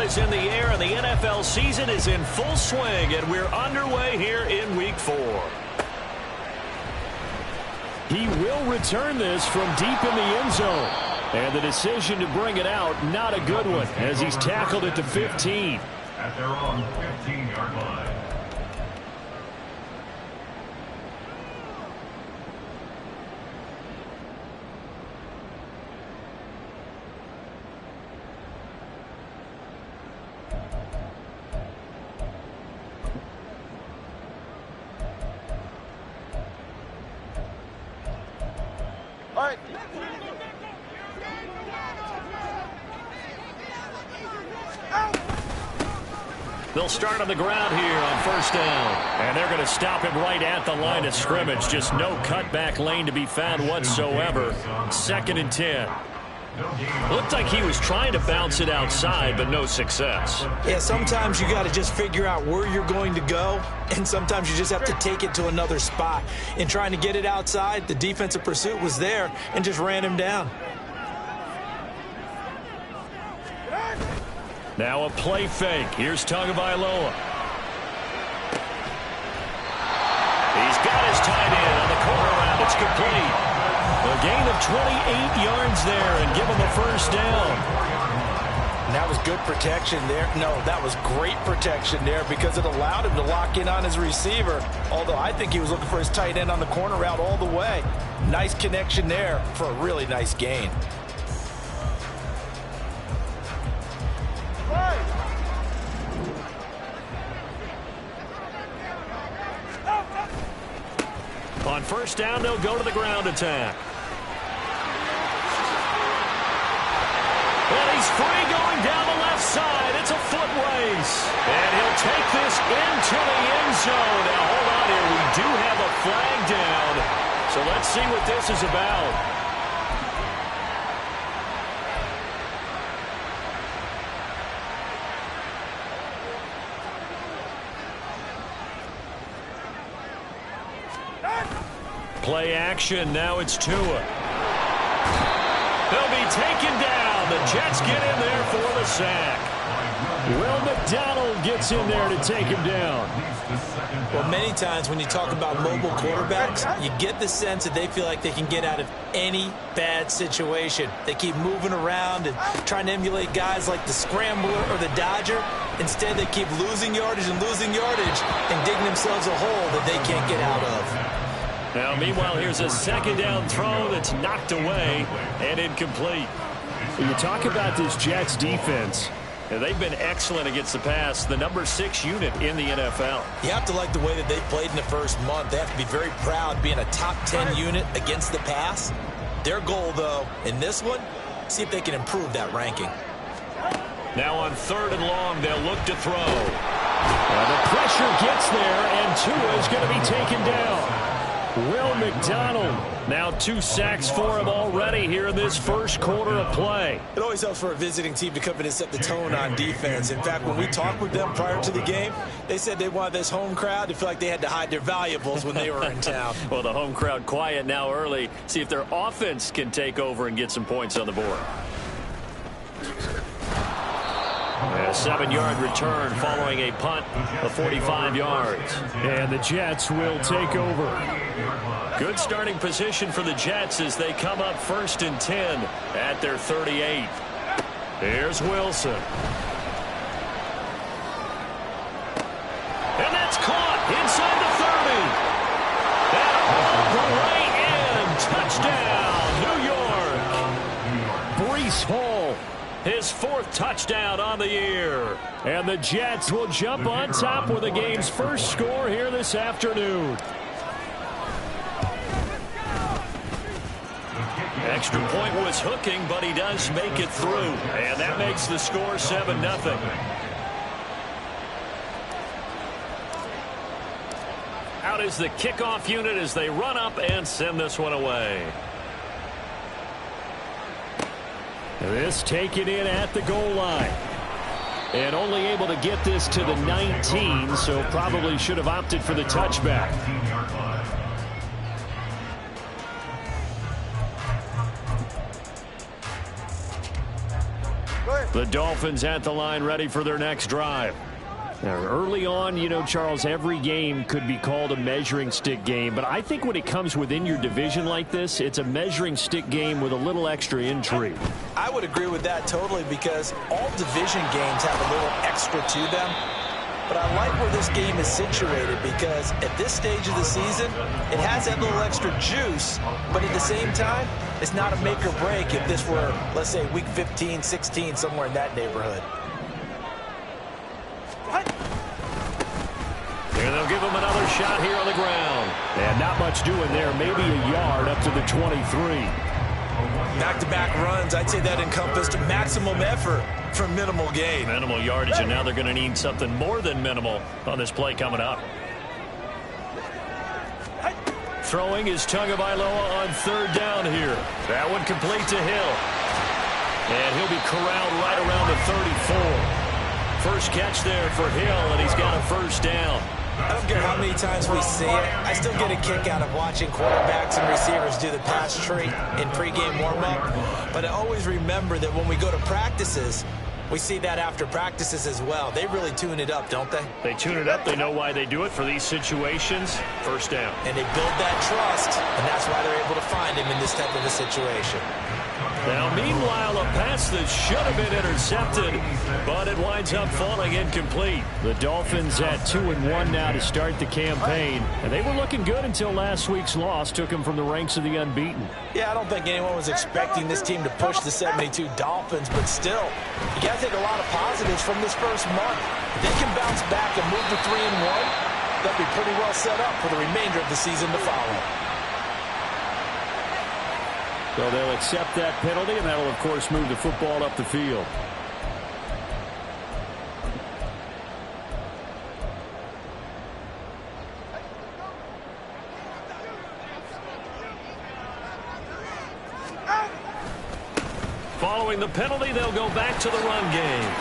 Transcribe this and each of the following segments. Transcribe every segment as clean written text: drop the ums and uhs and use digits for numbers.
is in the air, and the NFL season is in full swing, and we're underway here in Week 4. He will return this from deep in the end zone. And the decision to bring it out, not a good one, as he's tackled it to 15. At their own 15-yard line. They'll start on the ground here on first down. And they're going to stop him right at the line of scrimmage. Just no cutback lane to be found whatsoever. 2nd and 10. Looked like he was trying to bounce it outside, but no success. Yeah, sometimes you got to just figure out where you're going to go, and sometimes you just have to take it to another spot. In trying to get it outside, the defensive pursuit was there and just ran him down. Now a play fake. Here's Tagovailoa. He's got his tight end on the corner route. It's complete. A gain of 28 yards there and give him a first down. And that was good protection there. No, that was great protection there because it allowed him to lock in on his receiver. Although I think he was looking for his tight end on the corner route all the way. Nice connection there for a really nice gain. On first down, they'll go to the ground attack. And he's free going down the left side. It's a foot race. And he'll take this into the end zone. Now, hold on here. We do have a flag down. So let's see what this is about. Play action. Now it's Tua. They'll be taken down. The Jets get in there for the sack. Will McDonald gets in there to take him down. Well, many times when you talk about mobile quarterbacks, you get the sense that they feel like they can get out of any bad situation. They keep moving around and trying to emulate guys like the Scrambler or the Dodger. Instead, they keep losing yardage and digging themselves a hole that they can't get out of. Now, meanwhile, here's a 2nd down throw that's knocked away and incomplete. When you talk about this Jets defense, they've been excellent against the pass, the number 6 unit in the NFL. You have to like the way that they played in the first month. They have to be very proud being a top 10 unit against the pass. Their goal, though, in this one, see if they can improve that ranking. Now on 3rd and long, they'll look to throw. The pressure gets there, and Tua is going to be taken down. Will McDonald, now 2 sacks for him already here in this first quarter of play. It always helps for a visiting team to come in and set the tone on defense. In fact, when we talked with them prior to the game, they said they wanted this home crowd to feel like they had to hide their valuables when they were in town. Well, the home crowd quiet now early. See if their offense can take over and get some points on the board. A 7-yard return following a punt of 45 yards. And the Jets will take over. Good starting position for the Jets as they come up 1st and 10 at their 38. Here's Wilson. And that's caught inside the 30. And all the way in. Touchdown, New York. Breece Hall, his 4th touchdown on the year. And the Jets will jump on top with the game's first score here this afternoon. Extra point was hooking, but he does make it through. And that makes the score 7-0. Out is the kickoff unit as they run up and send this one away. This taken in at the goal line. And only able to get this to the 19, so probably should have opted for the touchback. Go ahead. The Dolphins at the line, ready for their next drive. Now, early on, you know, Charles, every game could be called a measuring stick game, but I think when it comes within your division like this, it's a measuring stick game with a little extra intrigue. I would agree with that totally, because all division games have a little extra to them. But I like where this game is situated, because at this stage of the season, it has that little extra juice, but at the same time, it's not a make or break if this were, let's say, week 15, 16, somewhere in that neighborhood. Here they'll give him another shot here on the ground. And not much doing there, maybe a yard up to the 23. Back-to-back runs, I'd say that encompassed maximum effort for minimal gain. Minimal yardage, and now they're going to need something more than minimal on this play coming up. Throwing is Tagovailoa on third down here. That one complete to Hill. And he'll be corralled right around the 34. First catch there for Hill, and he's got a first down. I don't care how many times we see it. I still get a kick out of watching quarterbacks and receivers do the pass tree in pregame warm-up. But I always remember that when we go to practices, we see that after practices as well. They really tune it up, don't they? They tune it up. They know why they do it for these situations. First down. And they build that trust, and that's why they're able to find him in this type of a situation. Now, meanwhile, a pass that should have been intercepted, but it winds up falling incomplete. The Dolphins at 2-1 now to start the campaign, and they were looking good until last week's loss took them from the ranks of the unbeaten. Yeah, I don't think anyone was expecting this team to push the 72 Dolphins, but still, you got to take a lot of positives from this first month. If they can bounce back and move to 3-1, they'll be pretty well set up for the remainder of the season to follow. So they'll accept that penalty, and that'll, of course, move the football up the field. Following the penalty, they'll go back to the run game.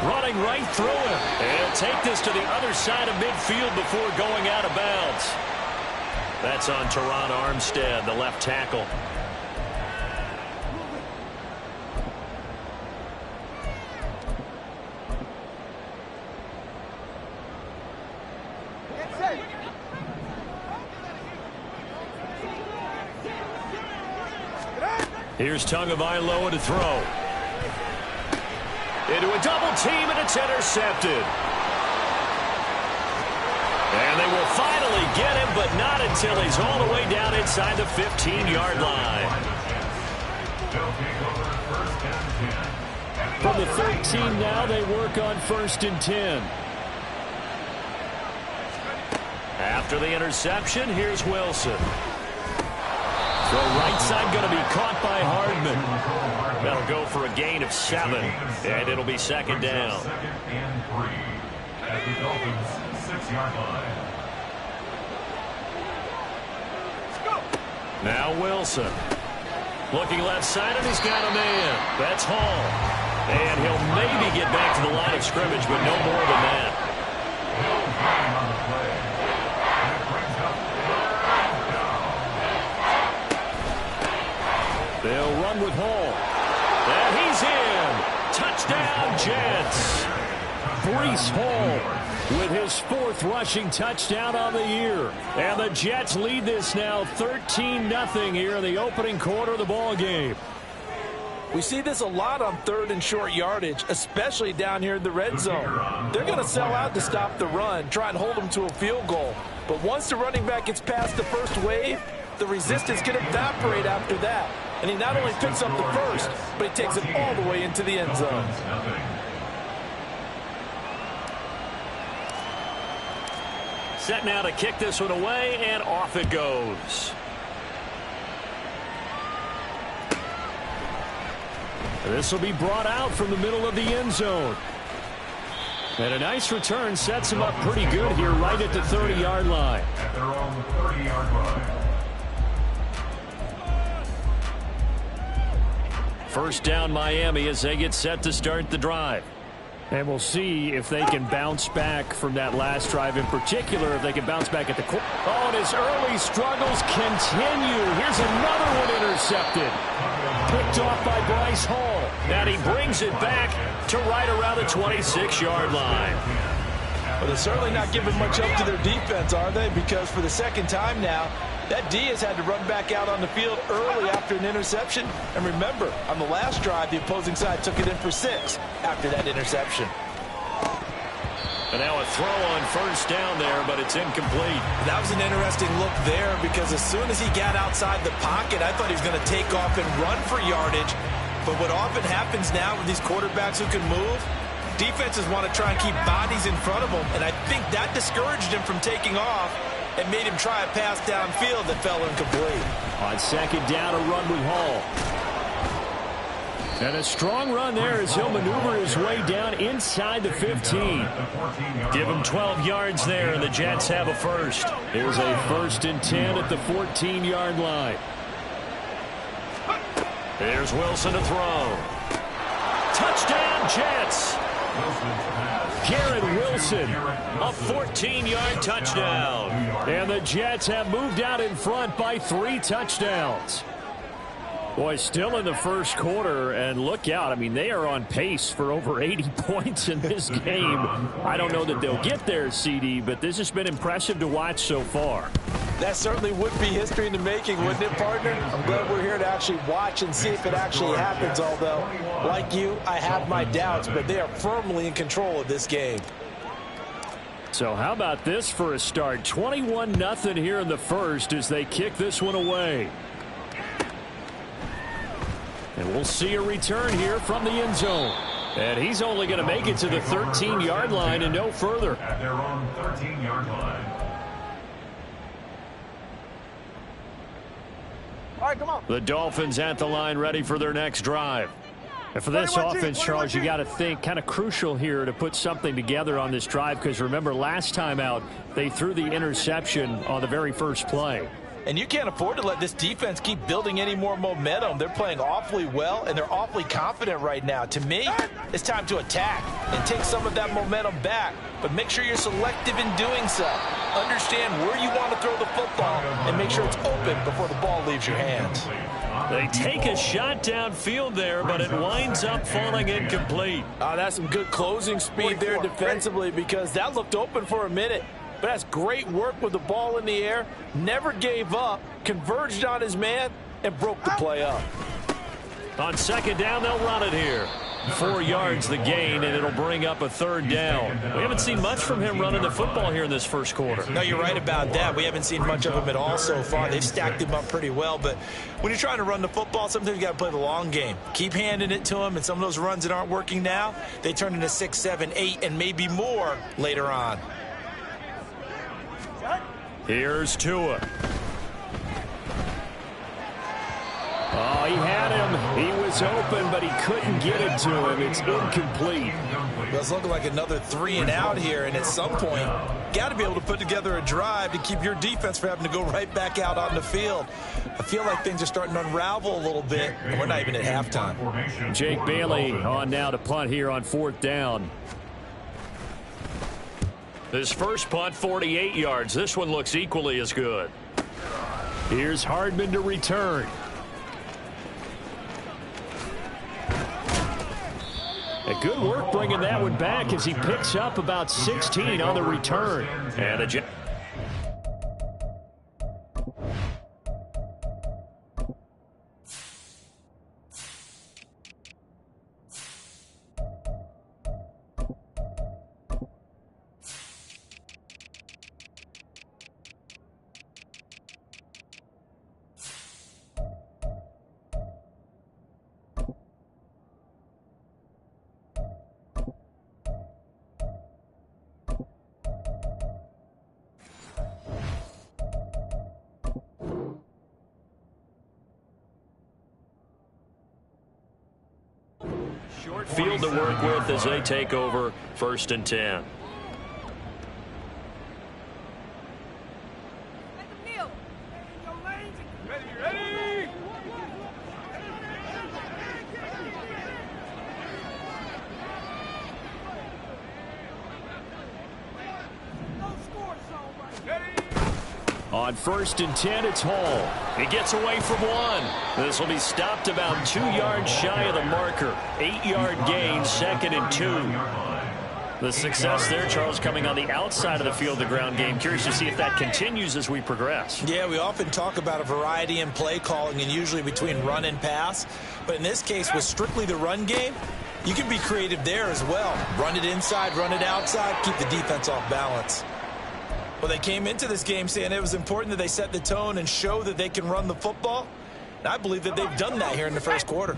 Running right through him. And take this to the other side of midfield before going out of bounds. That's on Teron Armstead, the left tackle. Here's Tagovailoa to throw. Into a double team, and it's intercepted. And they will finally get him, but not until he's all the way down inside the 15-yard line. From the 13 now, they work on 1st and 10. After the interception, here's Wilson. The right side going to be caught by Hardman. That'll go for a gain of 7, and it'll be 2nd down. 2nd and 3 at the Dolphins' 6-yard line. Now Wilson. Looking left side, and he's got a man. That's Hall. And he'll maybe get back to the line of scrimmage, but no more than that. On the play. That brings up They'll run with Hall. And he's in. Touchdown, Jets. Breece Hall with his 4th rushing touchdown on the year. And the Jets lead this now 13-0 here in the opening quarter of the ball game. We see this a lot on 3rd and short yardage, especially down here in the red zone. They're going to sell out to stop the run, try and hold them to a field goal. But once the running back gets past the first wave, the resistance can evaporate after that. And he not only picks up the first, but he takes it all the way into the end zone. Set now to kick this one away, and off it goes. This will be brought out from the middle of the end zone. And a nice return sets him up pretty good here right at the 30-yard line. At their own 30-yard line. First down Miami as they get set to start the drive. And we'll see if they can bounce back from that last drive in particular, if they can bounce back at the quarter. Oh, and his early struggles continue. Here's another one intercepted. picked off by Bryce Hall. And he brings it back to right around the 26-yard line. Well, they're certainly not giving much up to their defense, are they? Because for the second time now, that D has had to run back out on the field early after an interception. And remember, on the last drive, the opposing side took it in for 6 after that interception. And now a throw on first down there, but it's incomplete. That was an interesting look there because as soon as he got outside the pocket, I thought he was going to take off and run for yardage. But what often happens now with these quarterbacks who can move, defenses want to try and keep bodies in front of them, and I think that discouraged him from taking off and made him try a pass downfield that fell incomplete. On second down, a run with Hall. And a strong run there as he'll maneuver his way down inside the 15. Give him 12 yards there, and the Jets have a first. Here's a 1st and 10 at the 14-yard line. Here's Wilson to throw. Touchdown, Jets! Garrett Wilson, a 14-yard touchdown. And the Jets have moved out in front by 3 touchdowns. Boy, still in the first quarter, and look out. I mean, they are on pace for over 80 points in this game. I don't know that they'll get there, CD, but this has been impressive to watch so far. That certainly would be history in the making, wouldn't it, partner? I'm glad we're here to actually watch and see if it actually happens, although, like you, I have my doubts, but they are firmly in control of this game. So how about this for a start? 21-0 here in the first as they kick this one away. And we'll see a return here from the end zone. And he's only going to make it to the 13-yard line and no further. At their own 13-yard line. All right, come on. The Dolphins at the line ready for their next drive. And for this offense, Charles, you got to think kind of crucial here to put something together on this drive because remember last time out they threw the interception on the very first play. And you can't afford to let this defense keep building any more momentum. They're playing awfully well, and they're awfully confident right now. To me, it's time to attack and take some of that momentum back. But make sure you're selective in doing so. Understand where you want to throw the football and make sure it's open before the ball leaves your hands. They take a shot downfield there, but it winds up falling incomplete. That's some good closing speed there defensively because that looked open for a minute. But that's great work with the ball in the air. Never gave up, converged on his man, and broke the play up. On second down, they'll run it here. 4 yards the gain, and it'll bring up a 3rd down. We haven't seen much from him running the football here in this first quarter. No, you're right about that. We haven't seen much of him at all so far. They've stacked him up pretty well. But when you're trying to run the football, sometimes you got to play the long game. Keep handing it to him, and some of those runs that aren't working now, they turn into 6, 7, 8, and maybe more later on. Here's Tua. Oh, he had him. He was open, but he couldn't get it to him. It's incomplete. Well, it's looking like another 3 and out here, and at some point, got to be able to put together a drive to keep your defense from having to go right back out on the field. I feel like things are starting to unravel a little bit, and we're not even at halftime. Jake Bailey on now to punt here on 4th down. His first punt, 48 yards. This one looks equally as good. Here's Hardman to return. A good work bringing that one back as he picks up about 16 on the return. And a short field to work with as they take over 1st and 10. On 1st and 10, it's Hall. He gets away from one. This will be stopped about 2 yards shy of the marker. 8-yard gain, 2nd and 2. The success there, Charles, coming on the outside of the field, the ground game. Curious to see if that continues as we progress. Yeah, we often talk about a variety in play calling and usually between run and pass. But in this case, with strictly the run game, you can be creative there as well. Run it inside, run it outside, keep the defense off balance. Well, they came into this game saying it was important that they set the tone and show that they can run the football. And I believe that they've done that here in the first quarter.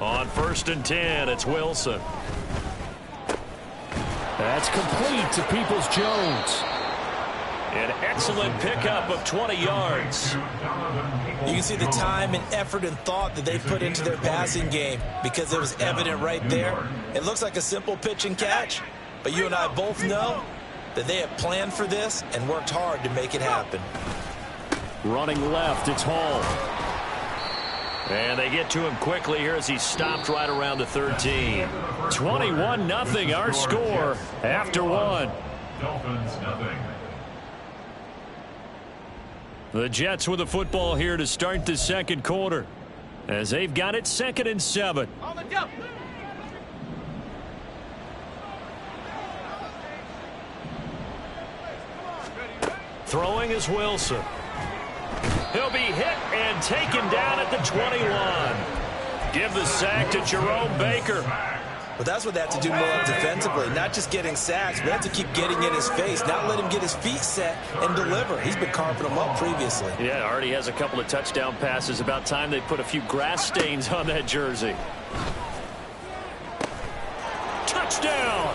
On 1st and 10, it's Wilson. That's complete to Peoples-Jones. An excellent pickup of 20 yards. You can see the time and effort and thought that they put into their passing game because it was evident right there. It looks like a simple pitch and catch, but you and I both know that they have planned for this and worked hard to make it happen. Running left, it's Hall. And they get to him quickly here as he stopped right around the 13. 21-0 our score after one. Dolphins, nothing. The Jets with the football here to start the second quarter as they've got it 2nd and 7. Throwing is Wilson. He'll be hit and taken down at the 21. Give the sack to Jerome Baker. But that's what they have to do more defensively, not just getting sacks, but they have to keep getting in his face, not let him get his feet set and deliver. He's been carving them up previously. Yeah, already has a couple of touchdown passes. About time they put a few grass stains on that jersey. Touchdown!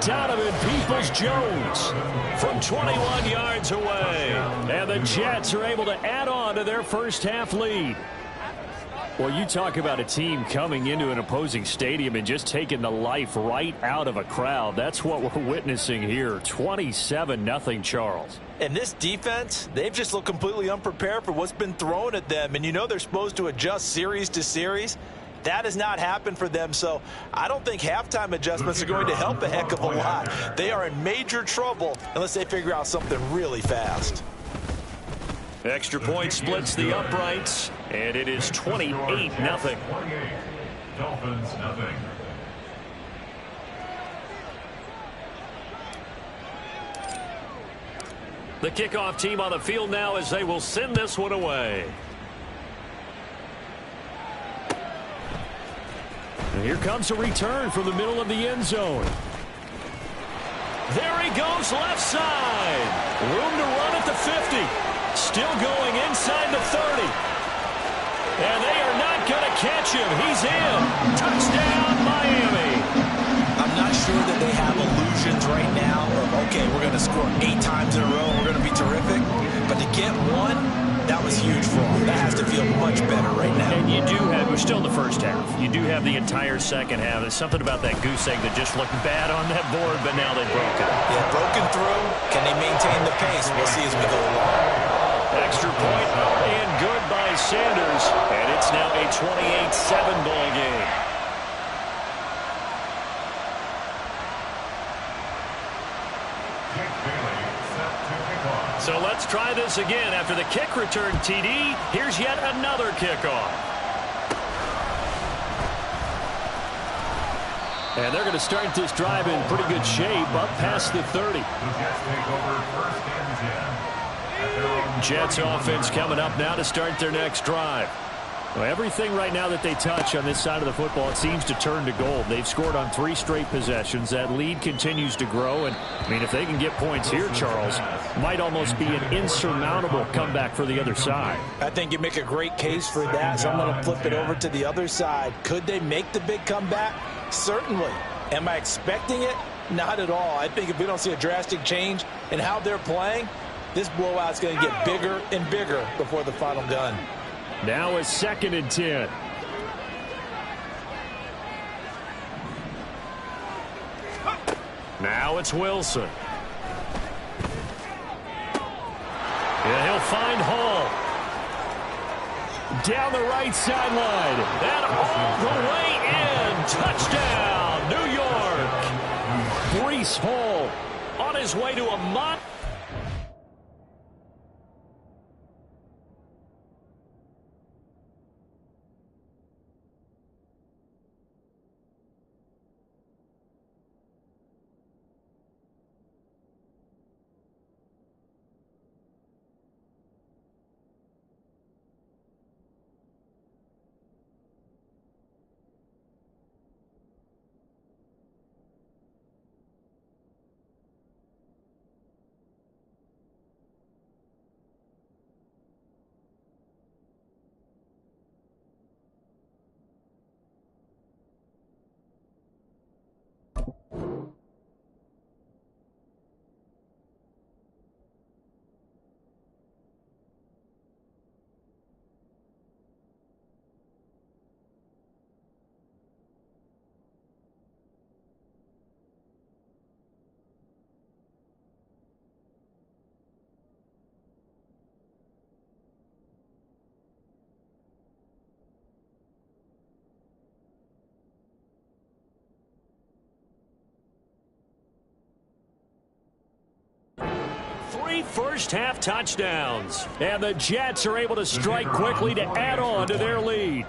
Donovan Peoples-Jones from 21 yards away. And the Jets are able to add on to their first half lead. Well, you talk about a team coming into an opposing stadium and just taking the life right out of a crowd. That's what we're witnessing here. 27-0, Charles. And this defense, they've just looked completely unprepared for what's been thrown at them. And you know they're supposed to adjust series to series. That has not happened for them, so I don't think halftime adjustments are going to help a heck of a lot. They are in major trouble unless they figure out something really fast. Extra point splits the uprights, and it is 28-0. Dolphins, nothing. The kickoff team on the field now as they will send this one away. And here comes a return from the middle of the end zone. There he goes left side. Room to run at the 50. Still going inside the 30. And they are not going to catch him. He's in. Touchdown, Miami. I'm not sure that they have illusions right now of, okay, we're going to score 8 times in a row and we're going to be terrific. But to get one, that was huge for them. That has to feel much better right now. And you do have, we're still in the first half. You do have the entire second half. There's something about that goose egg that just looked bad on that board, but now they've broken. Yeah, broken through. Can they maintain the pace? We'll see as we go along. Extra point and good by Sanders. And it's now a 28-7 ball game. So let's try this again. After the kick return TD, here's yet another kickoff. And they're going to start this drive in pretty good shape up past the 30. The Jets take over 1st and 10. Jets offense coming up now to start their next drive. Well, everything right now that they touch on this side of the football, it seems to turn to gold. They've scored on 3 straight possessions. That lead continues to grow. And, I mean, if they can get points here, Charles, might almost be an insurmountable comeback for the other side. I think you make a great case for that. So I'm going to flip it over to the other side. Could they make the big comeback? Certainly. Am I expecting it? Not at all. I think if we don't see a drastic change in how they're playing, this blowout's going to get bigger and bigger before the final gun. Now it's 2nd and 10. Now it's Wilson. Yeah, he'll find Hall. Down the right sideline. And all the way in. Touchdown, New York. Breece Hall on his way to a month. Three first-half touchdowns. And the Jets are able to strike quickly to add on to their lead.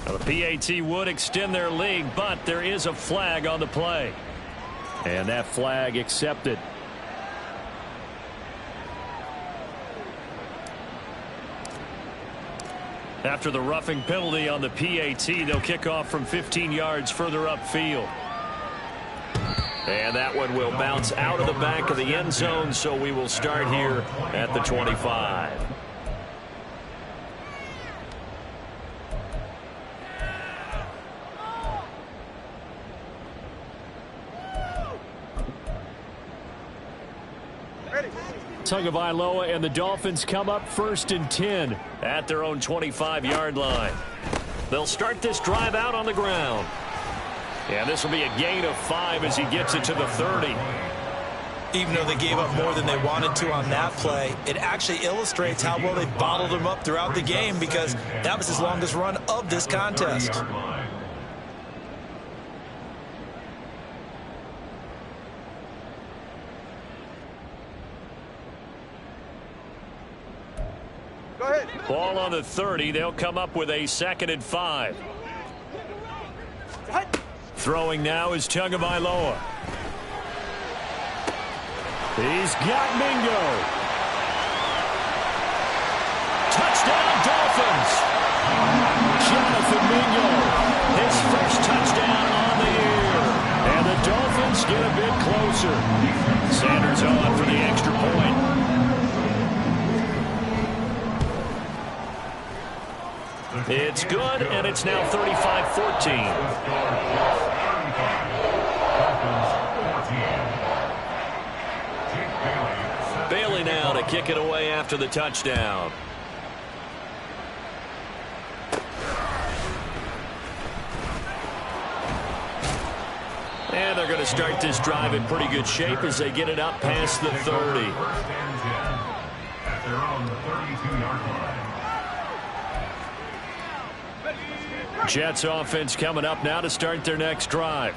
Now, the PAT would extend their lead, but there is a flag on the play. And that flag accepted. After the roughing penalty on the PAT, they'll kick off from 15 yards further upfield. And that one will bounce out of the back of the end zone, so we will start here at the 25. Tagovailoa and the Dolphins come up 1st and 10 at their own 25-yard line. They'll start this drive out on the ground. And this will be a gain of 5 as he gets it to the 30. Even though they gave up more than they wanted to on that play, it actually illustrates how well they bottled him up throughout the game, because that was his longest run of this contest. Go ahead. Ball on the 30. They'll come up with a 2nd and 5. Throwing now is Tagovailoa. He's got Mingo. Touchdown, Dolphins. Jonathan Mingo, his first touchdown on the year. And the Dolphins get a bit closer. Sanders on for the extra point. It's good, and it's now 35-14. Bailey now to kick it away after the touchdown. And they're going to start this drive in pretty good shape as they get it up past the 30. At their own 32-yard line. Jets offense coming up now to start their next drive.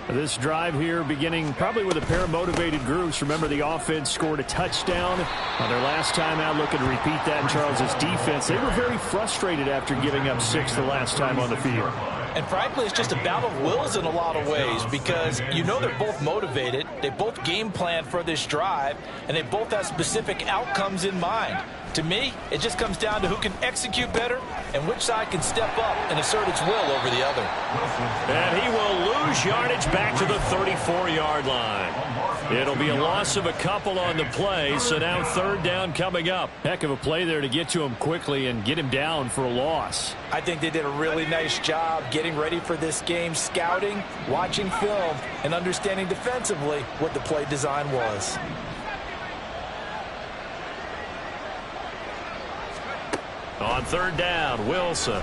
This drive here beginning probably with a pair of motivated groups. Remember, the offense scored a touchdown on their last time out, looking to repeat that in Charles's defense. They were very frustrated after giving up 6 the last time on the field. And frankly, it's just a battle of wills in a lot of ways, because you know they're both motivated, they both game plan for this drive, and they both have specific outcomes in mind. To me, it just comes down to who can execute better and which side can step up and assert its will over the other. And he will lose yardage back to the 34-yard line. It'll be a loss of a couple on the play, so now 3rd down coming up. Heck of a play there to get to him quickly and get him down for a loss. I think they did a really nice job getting ready for this game, scouting, watching film, and understanding defensively what the play design was. On 3rd down, Wilson.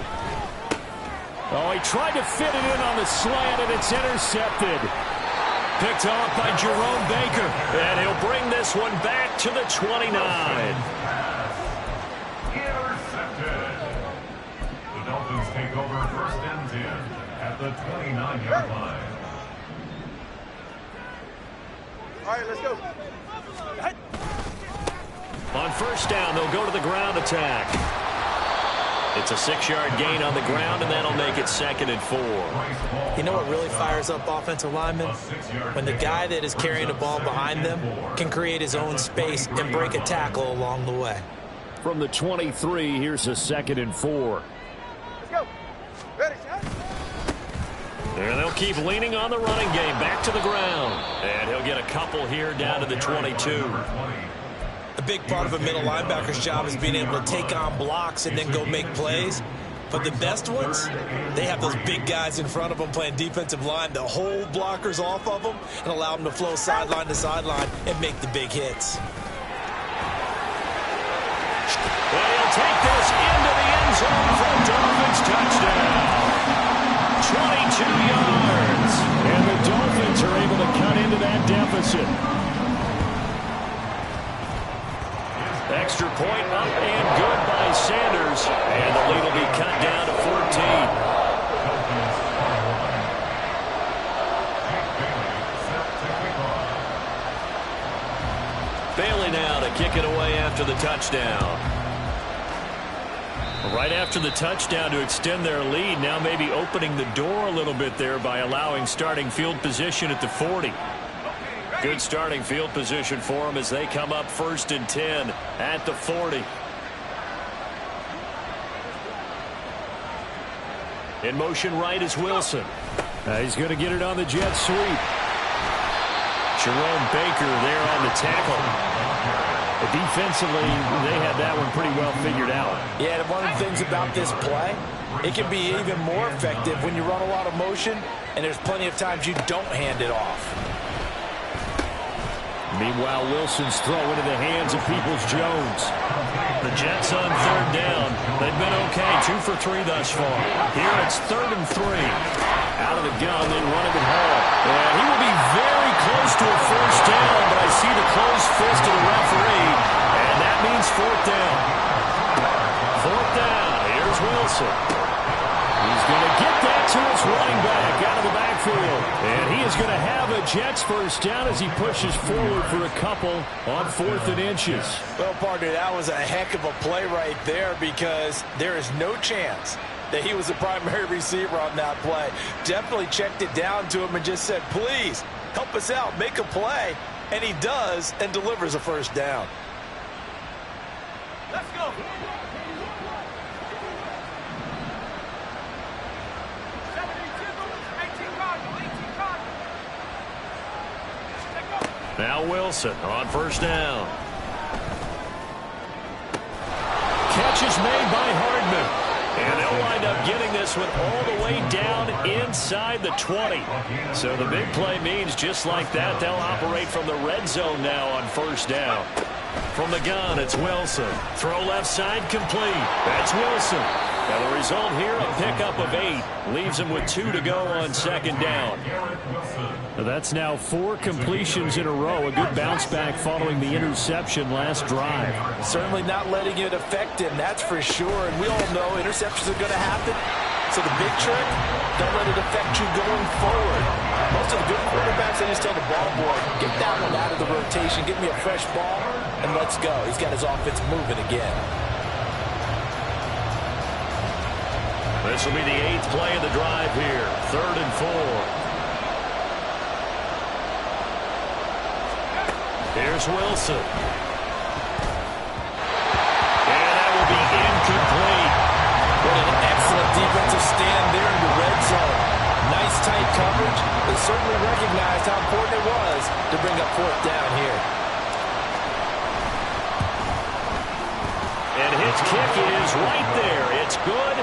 Oh, he tried to fit it in on the slant, and it's intercepted. Picked off by Jerome Baker. And he'll bring this one back to the 29. take over first and 10 at the 29-yard line. All right, let's go. On first down, they'll go to the ground attack. It's a 6-yard gain on the ground, and that'll make it 2nd and 4. You know what really fires up offensive linemen? When the guy that is carrying the ball behind them can create his own space and break a tackle along the way. From the 23, here's a 2nd and 4. Let's go. Ready, shot. And they'll keep leaning on the running game. Back to the ground. And he'll get a couple here down to the 22. A big part of a middle linebacker's job is being able to take on blocks and then go make plays. But the best ones, they have those big guys in front of them playing defensive line to hold blockers off of them and allow them to flow sideline to sideline and make the big hits. And he'll take this into the end zone for a Dolphins touchdown. 22 yards. And the Dolphins are able to cut into that deficit. Extra point up and good by Sanders. And the lead will be cut down to 14. Bailey now to kick it away after the touchdown. Right after the touchdown to extend their lead, now maybe opening the door a little bit there by allowing starting field position at the 40. Good starting field position for them as they come up 1st and 10 at the 40. In motion right is Wilson. He's going to get it on the jet sweep. Jerome Baker there on the tackle. Defensively, they had that one pretty well figured out. Yeah, and one of the things about this play, it can be even more effective when you run a lot of motion and there's plenty of times you don't hand it off. Meanwhile, Wilson's throw into the hands of Peoples-Jones. The Jets on 3rd down. They've been okay, 2 for 3 thus far. Here it's 3rd and 3. Out of the gun, then running with Hall. And he will be very close to a 1st down, but I see the closed fist of the referee, and that means 4th down. 4th down. Here's Wilson. He's going to get that to his running back out of the backfield. And he is going to have a Jets 1st down as he pushes forward for a couple on 4th and inches. Well, partner, that was a heck of a play right there because there is no chance that he was the primary receiver on that play. Definitely checked it down to him and just said, please, help us out, make a play. And he does and delivers a 1st down. Let's go. Now Wilson on 1st down. Catch is made by Hardman. And they'll wind up getting this one all the way down inside the 20. So the big play means just like that, they'll operate from the red zone now on 1st down. From the gun, it's Wilson. Throw left side complete. That's Wilson. Now the result here, a pickup of 8. Leaves him with 2 to go on 2nd down. That's now 4 completions in a row. A good bounce back following the interception last drive. Certainly not letting it affect him, that's for sure. And we all know interceptions are going to happen. So the big trick, don't let it affect you going forward. Most of the good quarterbacks, they just tell the ball boy, get that one out of the rotation, give me a fresh ball, and let's go. He's got his offense moving again. This will be the 8th play of the drive here. 3rd and 4. Here's Wilson. And that will be incomplete. What an excellent defensive stand there in the red zone. Nice tight coverage. They certainly recognized how important it was to bring up 4th down here. And his kick is right there. It's good.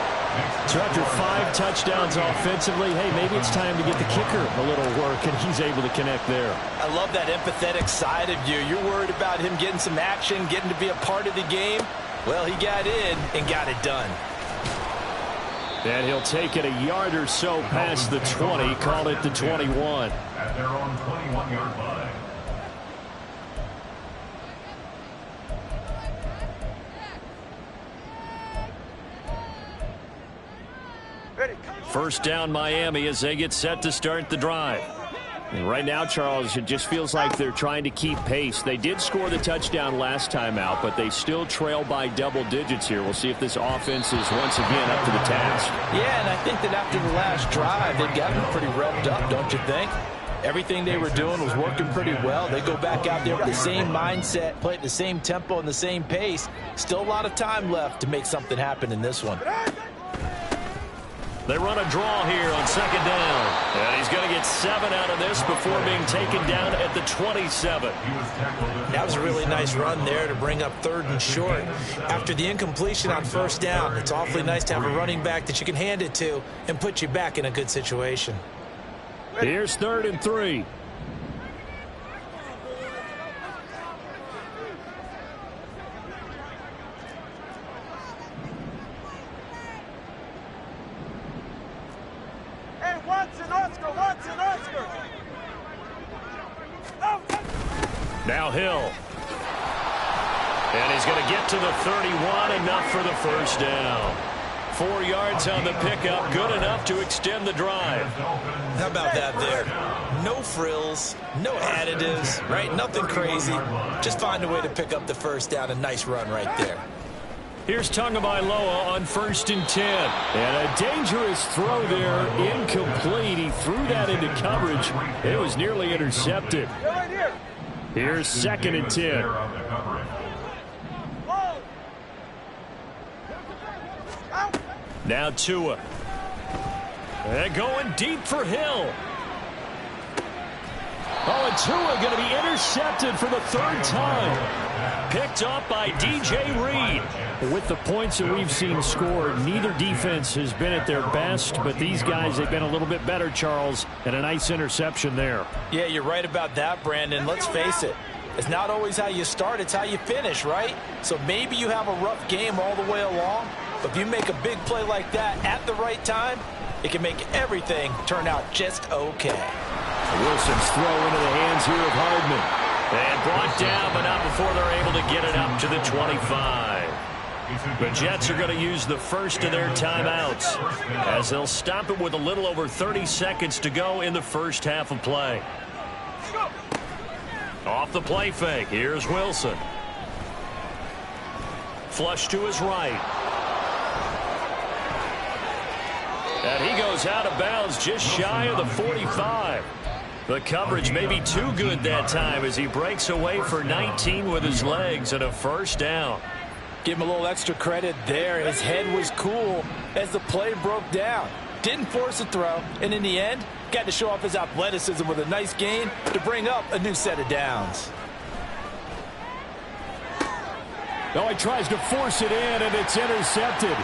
So after 5 touchdowns offensively, hey, maybe it's time to get the kicker a little work, and he's able to connect there. I love that empathetic side of you. You're worried about him getting some action, getting to be a part of the game. Well, he got in and got it done. And he'll take it a yard or so past the 20, call it the 21. At their own 21-yard line. First down Miami as they get set to start the drive. And right now, Charles, it just feels like they're trying to keep pace. They did score the touchdown last time out, but they still trail by double digits here. We'll see if this offense is once again up to the task. Yeah, and I think that after the last drive, they've gotten pretty revved up, don't you think? Everything they were doing was working pretty well. They go back out there with the same mindset, play at the same tempo and the same pace. Still a lot of time left to make something happen in this one. They run a draw here on second down. And he's going to get 7 out of this before being taken down at the 27. That was a really nice run there to bring up 3rd and short. After the incompletion on first down, it's awfully nice to have a running back that you can hand it to and put you back in a good situation. Here's 3rd and 3. Now Hill. And he's going to get to the 31, enough for the first down. 4 yards on the pickup, good enough to extend the drive. How about that there? No frills, no additives, right? Nothing crazy. Just find a way to pick up the first down. A nice run right there. Here's Tagovailoa on 1st and 10. And a dangerous throw there, incomplete. He threw that into coverage. It was nearly intercepted. Here's 2nd and 10. Now Tua. And going deep for Hill. Oh, and Tua going to be intercepted for the 3rd time. Picked up by DJ Reed. With the points that we've seen scored, neither defense has been at their best, but these guys, they've been a little bit better, Charles, and a nice interception there. Yeah, you're right about that, Brandon. Let's face it. It's not always how you start, it's how you finish, right? So maybe you have a rough game all the way along, but if you make a big play like that at the right time, it can make everything turn out just okay. Wilson's throw into the hands here of Hardman. And brought down, but not before they're able to get it up to the 25. The Jets are going to use the first of their timeouts as they'll stop it with a little over 30 seconds to go in the first half of play. Off the play fake, here's Wilson. Flush to his right. And he goes out of bounds just shy of the 45. The coverage may be too good that time as he breaks away for 19 with his legs and a first down. Give him a little extra credit there. His head was cool as the play broke down. Didn't force a throw, and in the end, got to show off his athleticism with a nice gain to bring up a new set of downs. Oh, he tries to force it in, and it's intercepted.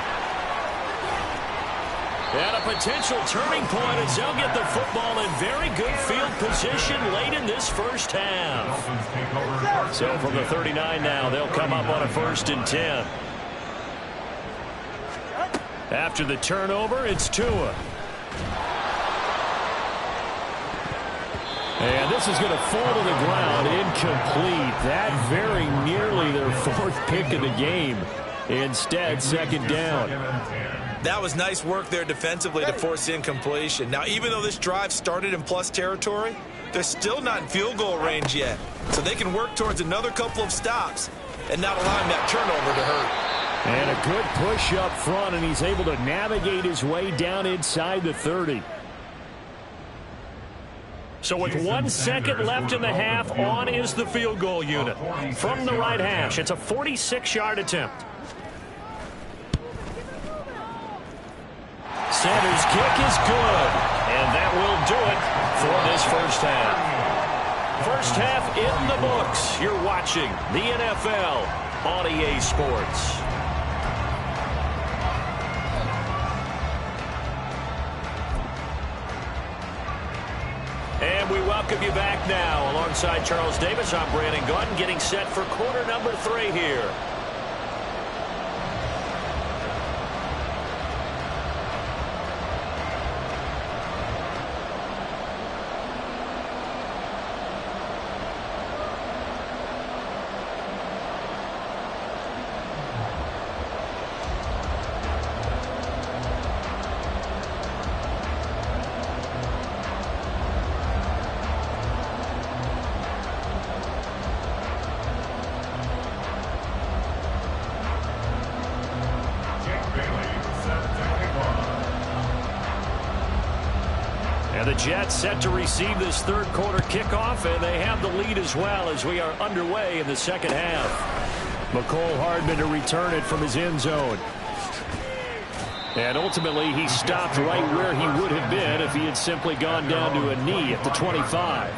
And a potential turning point as they'll get the football in very good field position late in this first half. So from the 39 now, they'll come up on a 1st and 10. After the turnover, it's Tua. And this is going to fall to the ground, incomplete. That very nearly their 4th pick of the game. Instead, 2nd down. That was nice work there defensively to force incompletion. Now, even though this drive started in plus territory, they're still not in field goal range yet. So they can work towards another couple of stops and not allowing that turnover to hurt. And a good push up front, and he's able to navigate his way down inside the 30. So with 1 second left in the half, on is the field goal unit. From the right hash, it's a 46-yard attempt. Center's kick is good, and that will do it for this first half. First half in the books. You're watching the NFL on EA Sports. And we welcome you back now. Alongside Charles Davis, I'm Brandon Gaudin, getting set for quarter number 3 here. the Jets set to receive this third quarter kickoff, and they have the lead as well as we are underway in the second half. McCole Hardman to return it from his end zone. And ultimately, he stopped right where he would have been if he had simply gone down to a knee at the 25.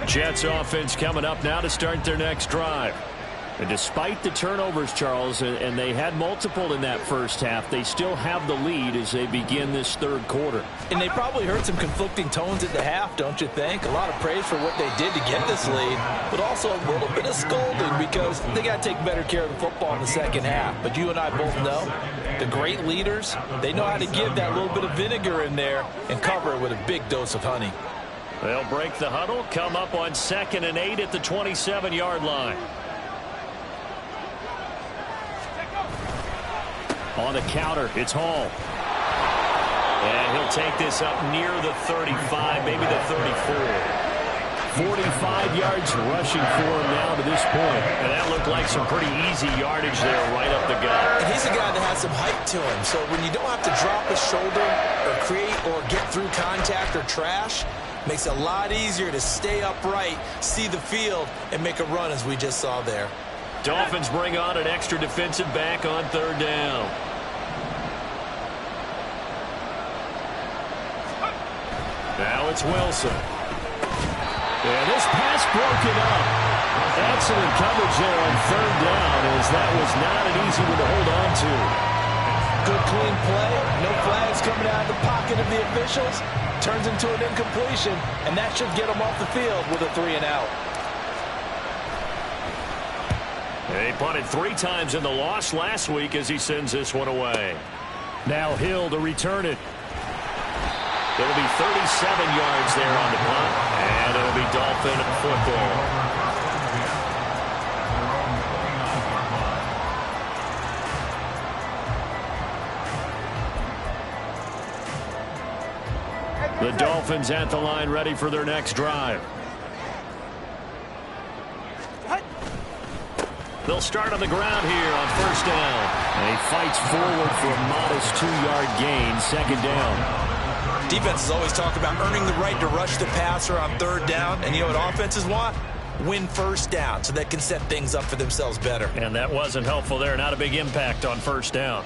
Jets offense coming up now to start their next drive. And despite the turnovers, Charles, and they had multiple in that first half, they still have the lead as they begin this third quarter. And they probably heard some conflicting tones at the half, don't you think? A lot of praise for what they did to get this lead, but also a little bit of scolding because they got to take better care of the football in the second half. But you and I both know the great leaders, they know how to give that little bit of vinegar in there and cover it with a big dose of honey. They'll break the huddle, come up on 2nd and 8 at the 27-yard line. On the counter, it's Hall. And he'll take this up near the 35, maybe the 34. 45 yards rushing for him now to this point. And that looked like some pretty easy yardage there right up the gut. And he's a guy that has some height to him. So when you don't have to drop a shoulder or create or get through contact or trash, makes it a lot easier to stay upright, see the field, and make a run as we just saw there. Dolphins bring on an extra defensive back on 3rd down. Now it's Wilson. And this pass broken up. Excellent coverage there on 3rd down as that was not an easy one to hold on to. Good clean play. No flags coming out of the pocket of the officials. Turns into an incompletion, and that should get him off the field with a 3-and-out. They punted 3 times in the loss last week as he sends this one away. Now Hill to return it. It'll be 37 yards there on the punt, and it'll be Dolphin football. The Dolphins at the line ready for their next drive. They'll start on the ground here on 1st down. And he fights forward for a modest 2-yard gain, 2nd down. Defenses always talk about earning the right to rush the passer on 3rd down. And you know what offenses want? Win 1st down so they can set things up for themselves better. And that wasn't helpful there. Not a big impact on 1st down.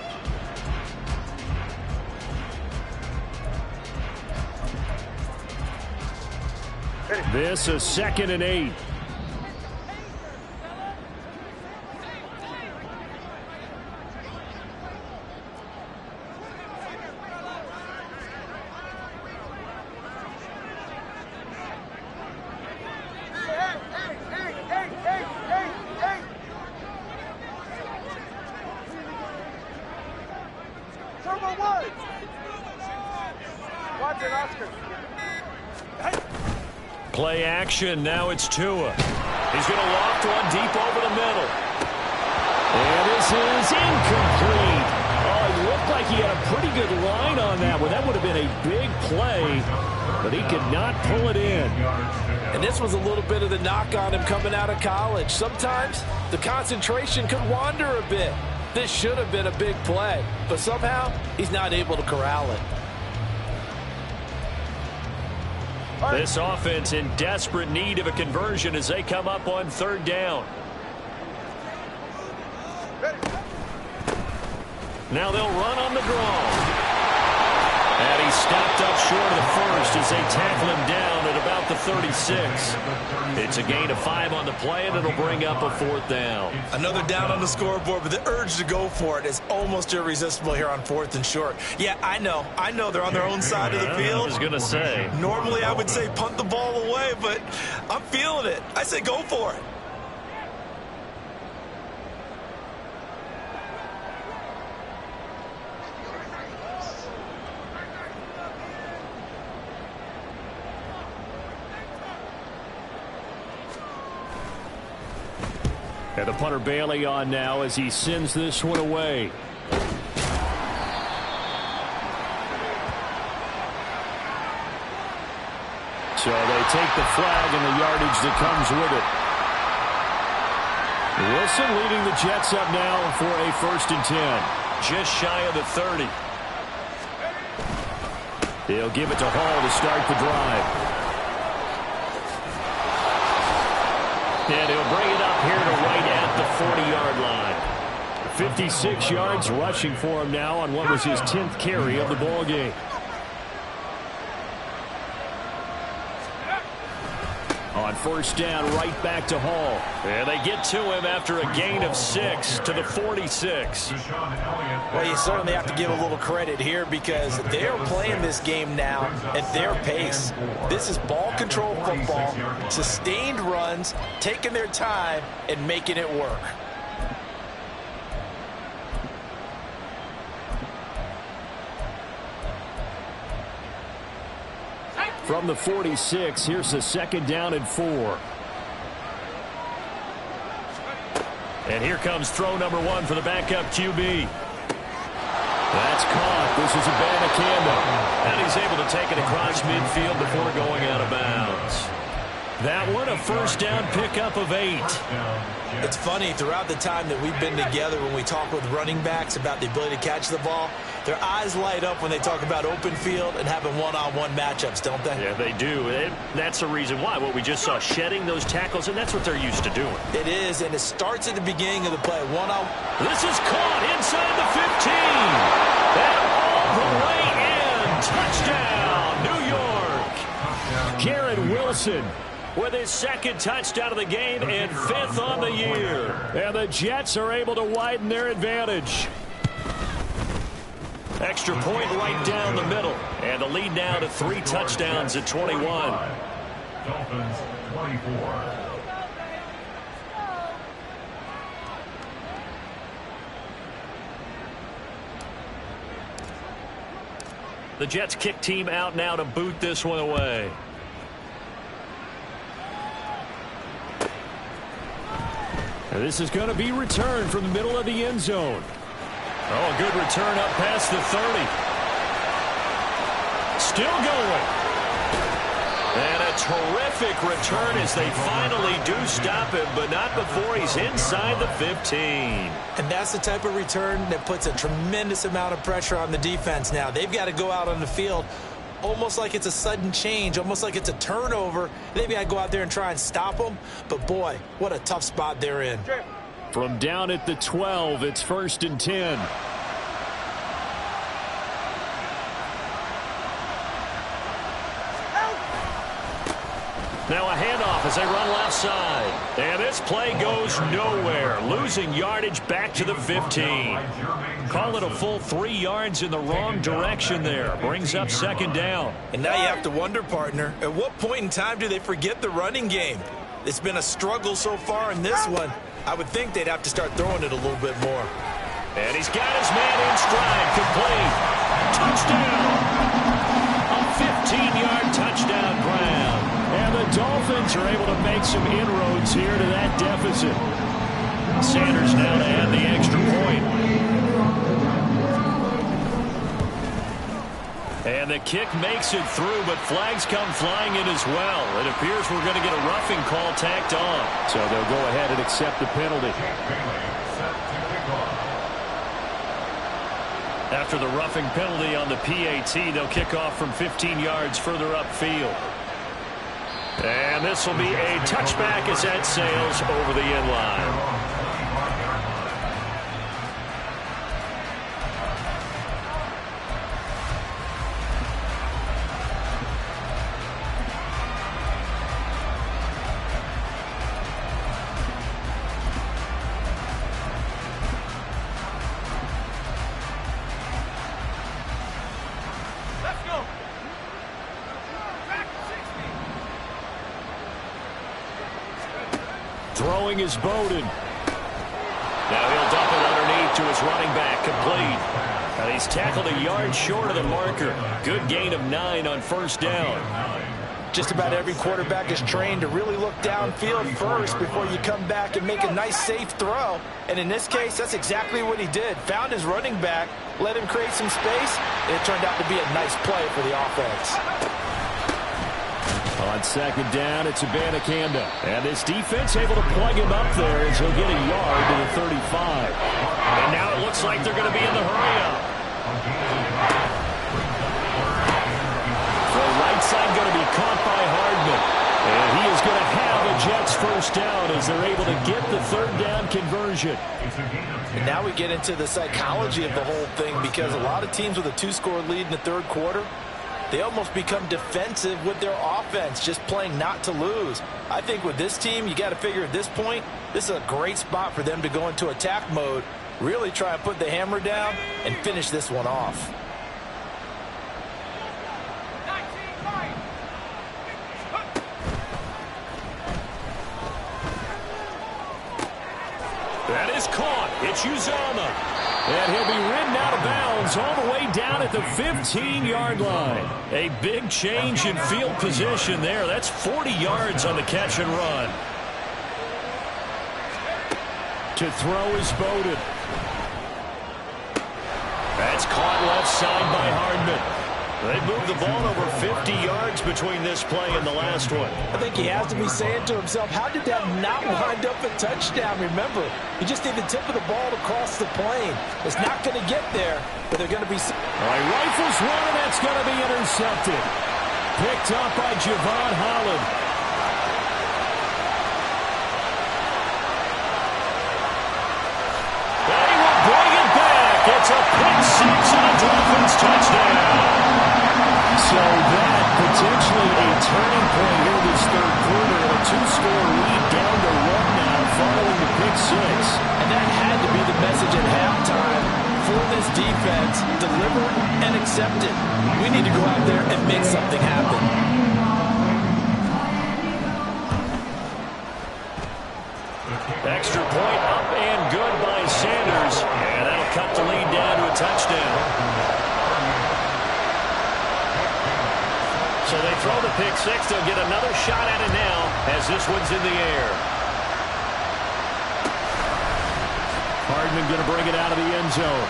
This is 2nd and 8. Play action. Now it's Tua. He's going to loft one deep over the middle. And this is incomplete. Oh, it looked like he had a pretty good line on that one. That would have been a big play, but he could not pull it in. And this was a little bit of the knock on him coming out of college. Sometimes the concentration could wander a bit. This should have been a big play, but somehow he's not able to corral it. This offense in desperate need of a conversion as they come up on 3rd down. Now they'll run on the draw. And he stopped up short of the first as they tackle him down at about the 36. It's a gain of 5 on the play, and it'll bring up a 4th down. Another down on the scoreboard, but the urge to go for it is almost irresistible here on 4th and short. Yeah, I know they're on their own side of the field. I was going to say. Normally I would say punt the ball away, but I'm feeling it. I say go for it. And the punter Bailey on now as he sends this one away. So they take the flag and the yardage that comes with it. Wilson leading the Jets up now for a 1st and 10. Just shy of the 30. He'll give it to Hall to start the drive. And he'll bring it up here to right at the 40-yard line. 56 yards rushing for him now on what was his 10th carry of the ball game. On 1st down, right back to Hall. And they get to him after a gain of 6 to the 46. Well, you certainly have to give a little credit here because they're playing this game now at their pace. This is ball control football, sustained runs, taking their time, and making it work. From the 46, here's the 2nd down and 4. And here comes throw number 1 for the backup QB. That's caught. This is Abanikanda. And he's able to take it across midfield before going out of bounds. That one, a 1st down pickup of 8. It's funny, throughout the time that we've been together, when we talk with running backs about the ability to catch the ball, their eyes light up when they talk about open field and having one-on-one matchups, don't they? Yeah, they do. And that's the reason why. What we just saw, shedding those tackles, and that's what they're used to doing. It is, and it starts at the beginning of the play. One-on-one. This is caught inside the 15. And all the way in. Touchdown, New York. Garrett Wilson with his 2nd touchdown of the game and 5th on the year. And the Jets are able to widen their advantage. Extra point right down the middle. And the lead now to 3 touchdowns at 21. Dolphins 24. The Jets kick team out now to boot this one away. And this is going to be returned from the middle of the end zone. Oh, a good return up past the 30. Still going. And a terrific return as they finally do stop him, but not before he's inside the 15. And that's the type of return that puts a tremendous amount of pressure on the defense now. They've got to go out on the field almost like it's a sudden change, almost like it's a turnover. They've got to go out there and try and stop them. But, boy, what a tough spot they're in. From down at the 12, it's 1st and 10. Now a handoff as they run left side. And this play goes nowhere. Losing yardage back to the 15. Call it a full 3 yards in the wrong direction there. Brings up 2nd down. And now you have to wonder, partner, at what point in time do they forget the running game? It's been a struggle so far in this one. I would think they'd have to start throwing it a little bit more. And he's got his man in stride. Complete. Touchdown. A 15-yard touchdown grab. And the Dolphins are able to make some inroads here to that deficit. Sanders now to add the extra point. And the kick makes it through, but flags come flying in as well. It appears we're going to get a roughing call tacked on. So they'll go ahead and accept the penalty. After the roughing penalty on the PAT, they'll kick off from 15 yards further upfield. And this will be a touchback as that sails over the end line. Throwing is Bowden. Now he'll dump it underneath to his running back, complete. And he's tackled a yard short of the marker. Good gain of 9 on 1st down. Just about every quarterback is trained to really look downfield first before you come back and make a nice, safe throw. And in this case, that's exactly what he did. Found his running back, let him create some space, and it turned out to be a nice play for the offense. On On second down, it's Abanikanda. And this defense able to plug him up there as he'll get a yard to the 35. And now it looks like they're going to be in the hurry-up. The right side going to be caught by Hardman. And he is going to have a Jets first down as they're able to get the third down conversion. And now we get into the psychology of the whole thing, because a lot of teams with a 2-score lead in the third quarter, they almost become defensive with their offense, just playing not to lose. I think with this team, you got to figure at this point, this is a great spot for them to go into attack mode, really try and put the hammer down and finish this one off. That is caught. It's Uzama. And he'll be ridden out of bounds all the way down at the 15-yard line. A big change in field position there. That's 40 yards on the catch and run. To throw is Bowden. That's caught left side by Hardman. They moved the ball over 50 yards between this play and the last one. I think he has to be saying to himself, how did that not wind up a touchdown? Remember, you just need the tip of the ball to cross the plane. It's not going to get there, but they're going to be... All right, rifles one, and that's going to be intercepted. Picked up by Javon Holland. They will bring it back. It's a pick six and a Dolphins touchdown. So that potentially a turning point here this third quarter, and a 2-score lead down to 1 now following the pick six. And that had to be the message at halftime for this defense. Deliver and accept it. We need to go out there and make something happen. Extra point up and good by Sanders. And that'll cut the lead down to a touchdown. So they throw the pick six. They'll get another shot at it now as this one's in the air. Hardman going to bring it out of the end zone.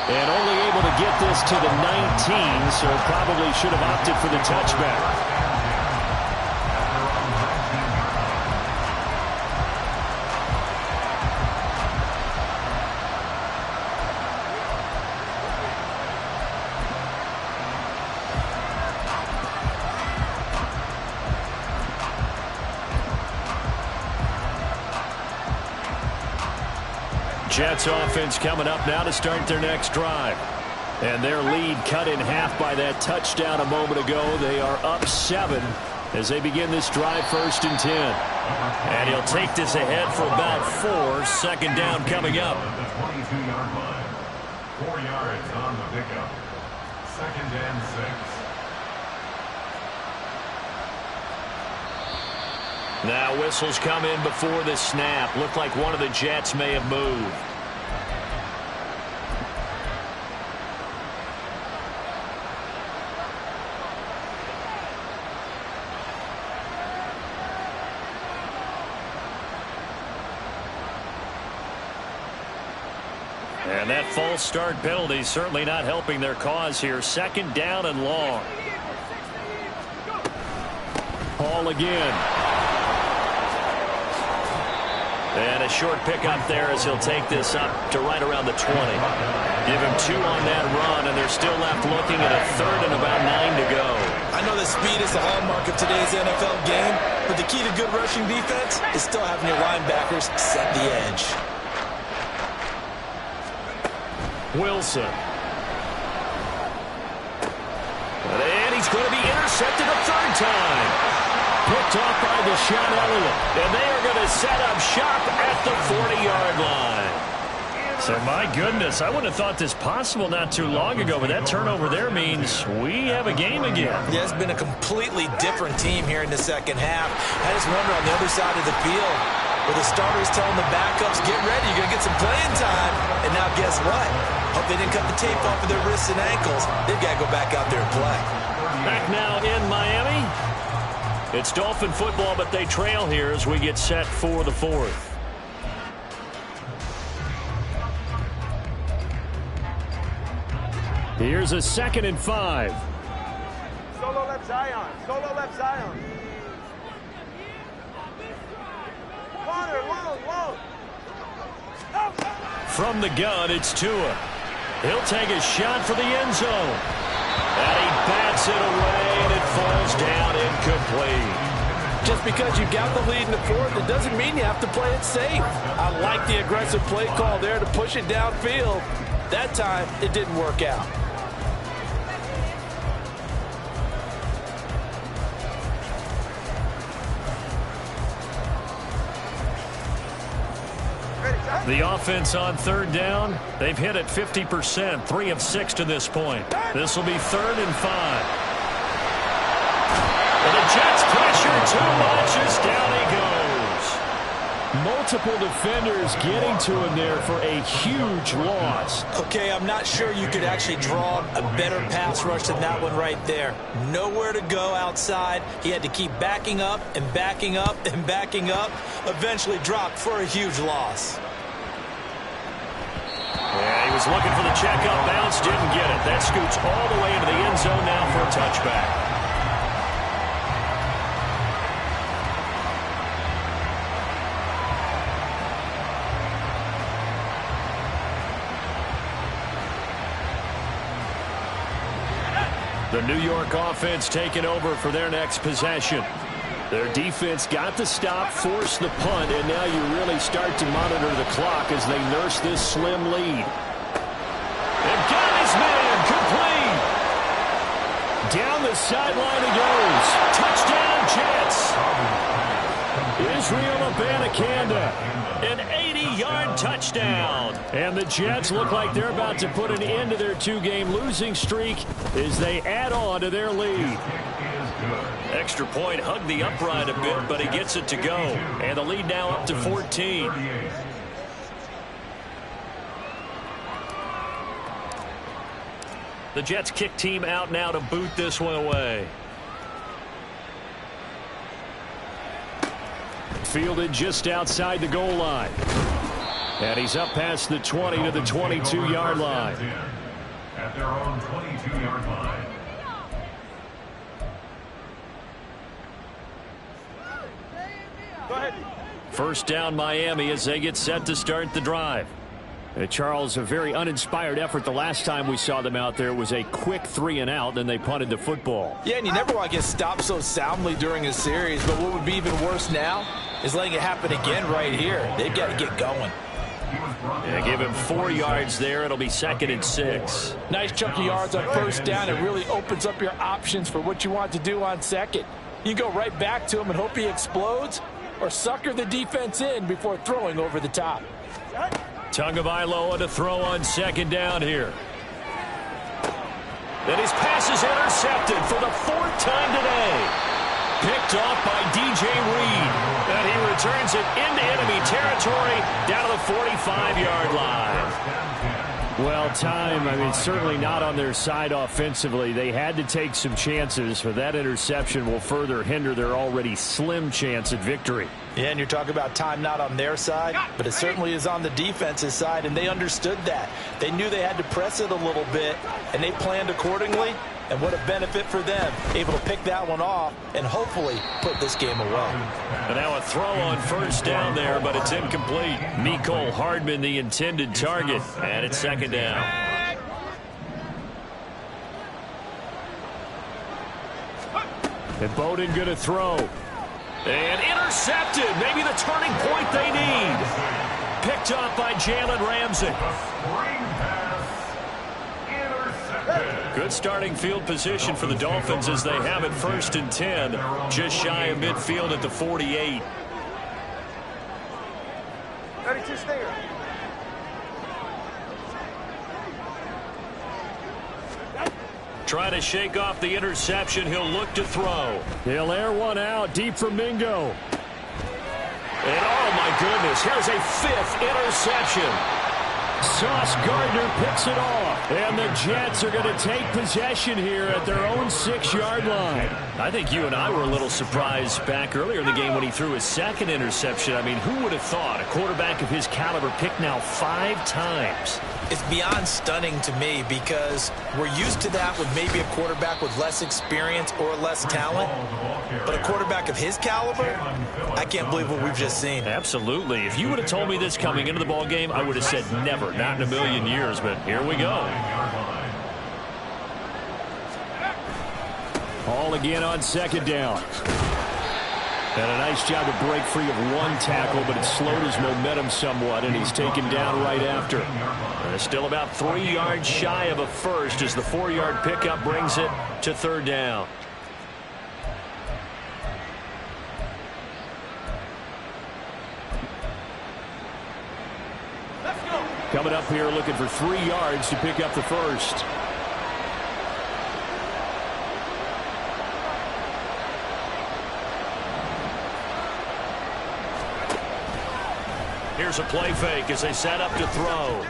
And only able to get this to the 19, so probably should have opted for the touchback. Jets offense coming up now to start their next drive. And their lead cut in half by that touchdown a moment ago. They are up 7 as they begin this drive, 1st and 10. And he'll take this ahead for about 4. Second down coming up. The 22-yard line. 4 yards on the pickup. 2nd and 6. Now whistles come in before the snap. Looked like one of the Jets may have moved. And that false start penalty certainly not helping their cause here. 2nd down and long. Hall again. And a short pickup there as he'll take this up to right around the 20. Give him 2 on that run, and they're still left looking at a 3rd and about 9 to go. I know that speed is the hallmark of today's NFL game, but the key to good rushing defense is still having your linebackers set the edge. Wilson. And he's going to be intercepted a 3rd time. Picked off by Deshaun Elliott. And they are going to set up shop at the 40-yard line. So, my goodness, I wouldn't have thought this possible not too long ago, but that turnover there means we have a game again. Yeah, it's been a completely different team here in the second half. I just wonder on the other side of the field, where the starters telling the backups, get ready, you're going to get some playing time. And now guess what? Hope they didn't cut the tape off of their wrists and ankles. They've got to go back out there and play. Back now in Miami. It's Dolphin football, but they trail here as we get set for the 4th. Here's a 2nd and 5. Solo left Zion. Solo left Zion. Corner, long. From the gun, it's Tua. He'll take a shot for the end zone. And he bats it away, and it falls down incomplete. Just because you got the lead in the fourth, it doesn't mean you have to play it safe. I like the aggressive play call there to push it downfield. That time, it didn't work out. The offense on third down, they've hit it 50%, 3 of 6 to this point. This will be 3rd and 5. And the Jets pressure too much as down he goes. Multiple defenders getting to him there for a huge loss. Okay, I'm not sure you could actually draw a better pass rush than that one right there. Nowhere to go outside. He had to keep backing up and backing up and backing up. Eventually dropped for a huge loss. Yeah, he was looking for the checkup bounce, didn't get it. That scoots all the way into the end zone now for a touchback. The New York offense taking over for their next possession. Their defense got the stop, forced the punt, and now you really start to monitor the clock as they nurse this slim lead. And got his man complete. Down the sideline he goes. Touchdown, Jets. Israel Abanikanda, an 80-yard touchdown. And the Jets look like they're about to put an end to their 2-game losing streak as they add on to their lead. Extra point hugged the upright a bit, but he gets it to go. And the lead now up to 14. The Jets kick team out now to boot this one away. Fielded just outside the goal line. And he's up past the 20 to the 22-yard line. At their own 22-yard line. Go ahead. First down Miami as they get set to start the drive. Charles, a very uninspired effort. The last time we saw them out there was a quick 3-and-out, then they punted the football. Yeah, and you never want to get stopped so soundly during a series, but what would be even worse now is letting it happen again right here. They've got to get going. Yeah, give him 4 yards there. It'll be 2nd and 6. Nice chunk of yards on first down. It really opens up your options for what you want to do on second. You go right back to him and hope he explodes, or sucker the defense in before throwing over the top. Tagovailoa to throw on second down here. And his pass is intercepted for the 4th time today. Picked off by DJ Reed. And he returns it into enemy territory down to the 45-yard line. Well, time, certainly not on their side offensively. They had to take some chances, but that interception will further hinder their already slim chance at victory. Yeah, and you're talking about time not on their side, but it certainly is on the defense's side, and they understood that. They knew they had to press it a little bit, and they planned accordingly, and what a benefit for them, able to pick that one off and hopefully put this game away. And now a throw on first down there, but it's incomplete. Mecole Hardman, the intended target, and it's 2nd down. And Bowden going to throw. And intercepted. Maybe the turning point they need. Picked up by Jalen Ramsey. Good starting field position for the Dolphins as they have it 1st and 10. Just shy of midfield at the 48. 32 stinger. Trying to shake off the interception. He'll look to throw. He'll air one out deep for Mingo. And oh my goodness, here's a 5th interception. Sauce Gardner picks it off. And the Jets are going to take possession here at their own 6-yard line. I think you and I were a little surprised back earlier in the game when he threw his second interception. I mean, who would have thought a quarterback of his caliber picked now 5 times? It's beyond stunning to me because we're used to that with maybe a quarterback with less experience or less talent. But a quarterback of his caliber, I can't believe what we've just seen. Absolutely. If you would have told me this coming into the ball game, I would have said never, not in a million years. But here we go. All again on second down. And a nice job to break free of one tackle, but it slowed his momentum somewhat, and he's taken down right after. Still about 3 yards shy of a first as the 4-yard pickup brings it to third down. Coming up here looking for 3 yards to pick up the first. Here's a play fake as they set up to throw.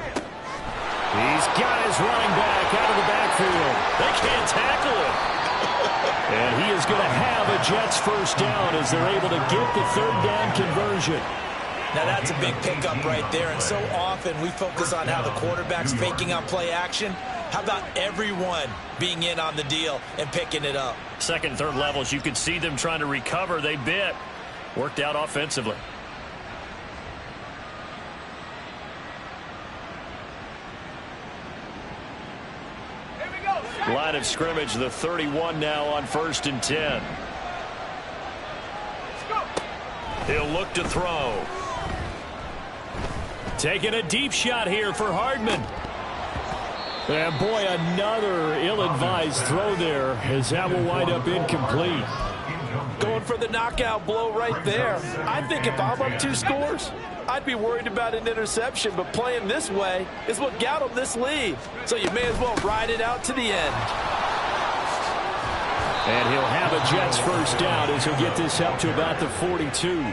He's got his running back out of the backfield. They can't tackle him. And he is going to have a Jets first down as they're able to get the third down conversion. Now that's a big pickup right there, and so often we focus on how the quarterback's faking out play action. How about everyone being in on the deal and picking it up? Second, third levels, you could see them trying to recover. They bit. Worked out offensively. Line of scrimmage, the 31 now on 1st and 10. He'll look to throw. Taking a deep shot here for Hardman. And boy, another ill-advised throw there as that will wind up incomplete. Going for the knockout blow right there. I think if I'm up 2 scores, I'd be worried about an interception, but playing this way is what got him this lead. So you may as well ride it out to the end. And he'll have a Jets first down as he'll get this up to about the 42.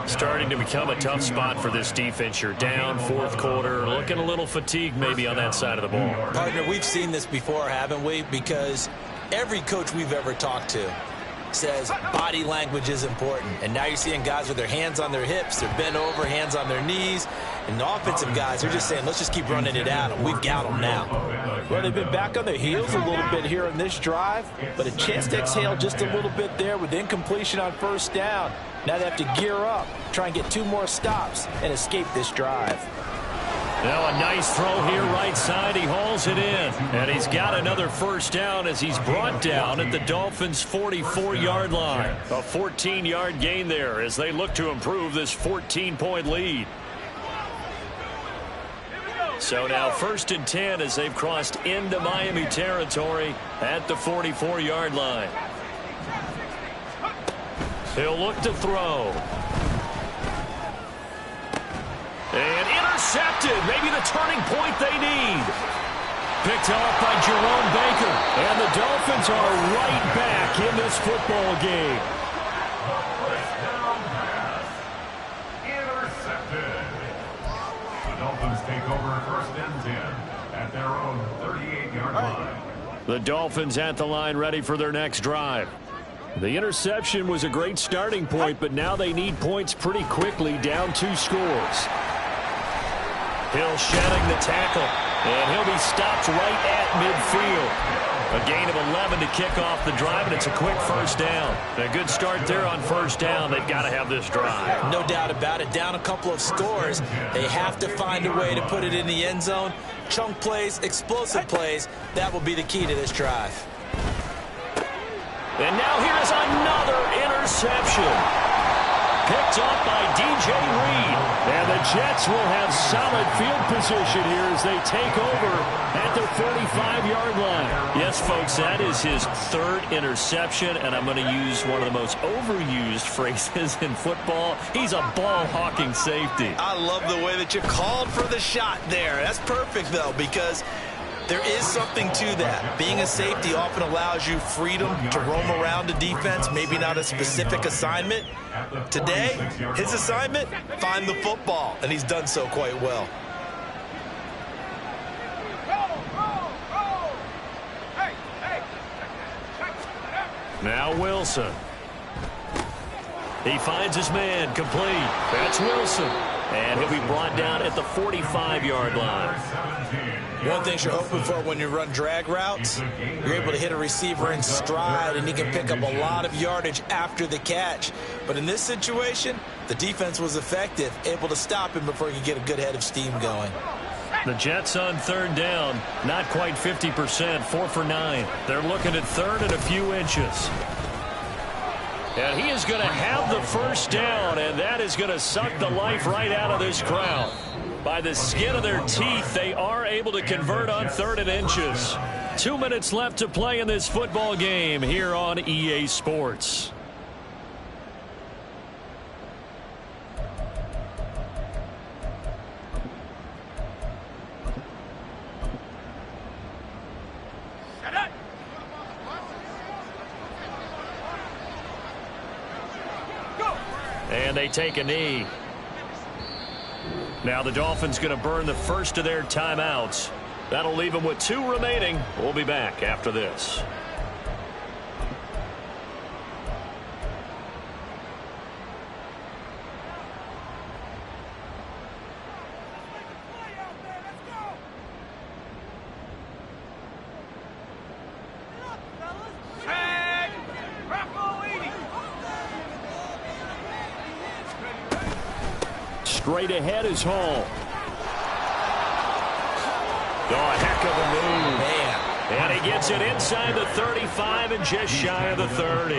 Starting to become a tough spot for this defense. You're down 4th quarter, looking a little fatigued maybe on that side of the ball. Partner, we've seen this before, haven't we? Because every coach we've ever talked to says body language is important. And now you're seeing guys with their hands on their hips, they're bent over, hands on their knees. And the offensive guys, they're just saying, let's just keep running it at them. We've got them now. Well, they've been back on their heels a little bit here in this drive, but a chance to exhale just a little bit there with incompletion on first down. Now they have to gear up, try and get 2 more stops and escape this drive. Now a nice throw here right side. He hauls it in. And he's got another first down as he's brought down at the Dolphins' 44-yard line. A 14-yard gain there as they look to improve this 14-point lead. So now 1st and 10 as they've crossed into Miami territory at the 44-yard line. He'll look to throw. And intercepted. Maybe the turning point they need. Picked off by Jerome Baker. And the Dolphins are right back in this football game. First down pass. Intercepted. The Dolphins take over 1st and 10 at their own 38-yard line. The Dolphins at the line ready for their next drive. The interception was a great starting point, but now they need points pretty quickly, down 2 scores. Hill shedding the tackle, and he'll be stopped right at midfield. A gain of 11 to kick off the drive, and it's a quick first down. A good start there on first down. They've got to have this drive. No doubt about it. Down a couple of scores. They have to find a way to put it in the end zone. Chunk plays, explosive plays. That will be the key to this drive. And now here is another interception. Picked up by DJ Reed. And the Jets will have solid field position here as they take over at their 45-yard line. Yes, folks, that is his 3rd interception, and I'm going to use one of the most overused phrases in football. He's a ball-hawking safety. I love the way that you called for the shot there. That's perfect, though, because there is something to that. Being a safety often allows you freedom to roam around the defense, maybe not a specific assignment. Today, his assignment, find the football, and he's done so quite well. Now Wilson. He finds his man, complete. That's Wilson. And he'll be brought down at the 45-yard line. One thing you're hoping for when you run drag routes, you're able to hit a receiver in stride, and he can pick up a lot of yardage after the catch. But in this situation, the defense was effective, able to stop him before he could get a good head of steam going. The Jets on third down, not quite 50%, 4 for 9. They're looking at third and a few inches. And he is going to have the first down, and that is going to suck the life right out of this crowd. By the skin of their teeth, they are able to convert on third and inches. 2 minutes left to play in this football game here on EA Sports. And they take a knee. Now the Dolphins going to burn the first of their timeouts. That'll leave them with 2 remaining. We'll be back after this. Straight ahead is Hall. Oh, a heck of a move. Man. And he gets it inside the 35 and just shy of the 30.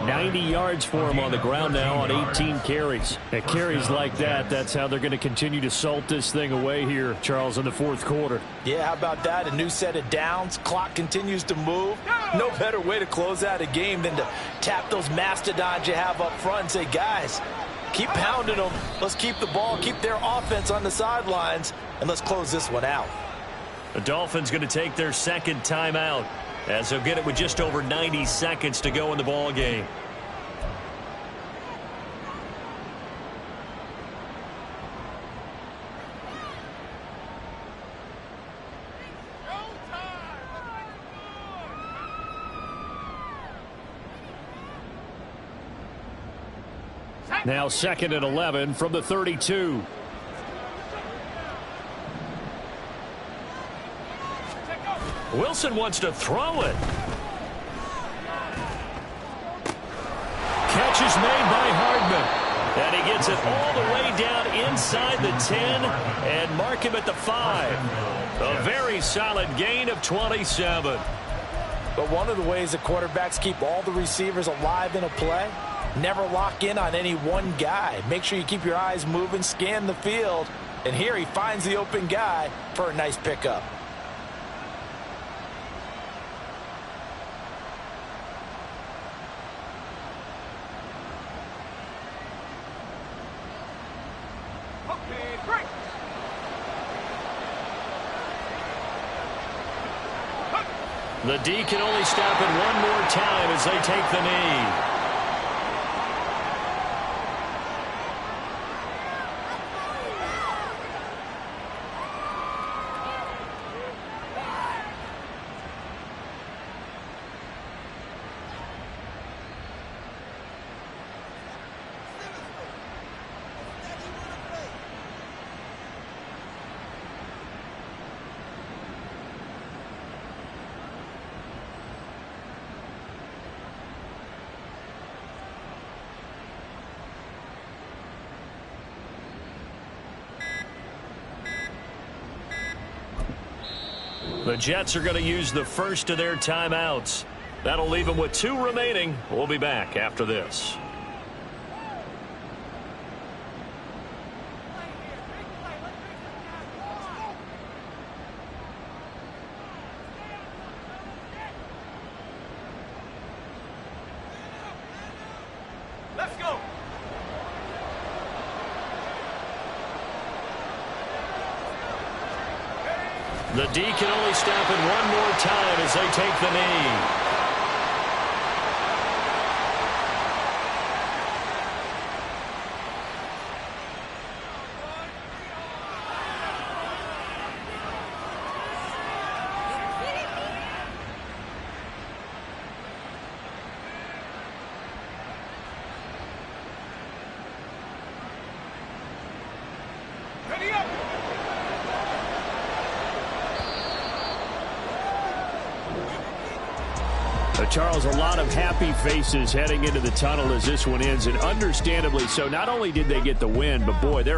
90 yards for him on the ground now on 18 carries. And carries like that, that's how they're going to continue to salt this thing away here, Charles, in the fourth quarter. Yeah, how about that? A new set of downs. Clock continues to move. No better way to close out a game than to tap those mastodons you have up front and say, guys, keep pounding them. Let's keep the ball, keep their offense on the sidelines, and let's close this one out. The Dolphins going to take their second timeout as they'll get it with just over 90 seconds to go in the ball game. Now 2nd and 11 from the 32. Wilson wants to throw it. Catch is made by Hardman. And he gets it all the way down inside the 10 and mark him at the 5. A very solid gain of 27. But one of the ways the quarterbacks keep all the receivers alive in a play, never lock in on any one guy. Make sure you keep your eyes moving, scan the field. And here he finds the open guy for a nice pickup. The D can only stop it one more time as they take the knee. The Jets are going to use the first of their timeouts. That'll leave them with 2 remaining. We'll be back after this. Let's go. The D can only stop it one more time as they take the knee. Charles, a lot of happy faces heading into the tunnel as this one ends, and understandably so. Not only did they get the win, but boy, they're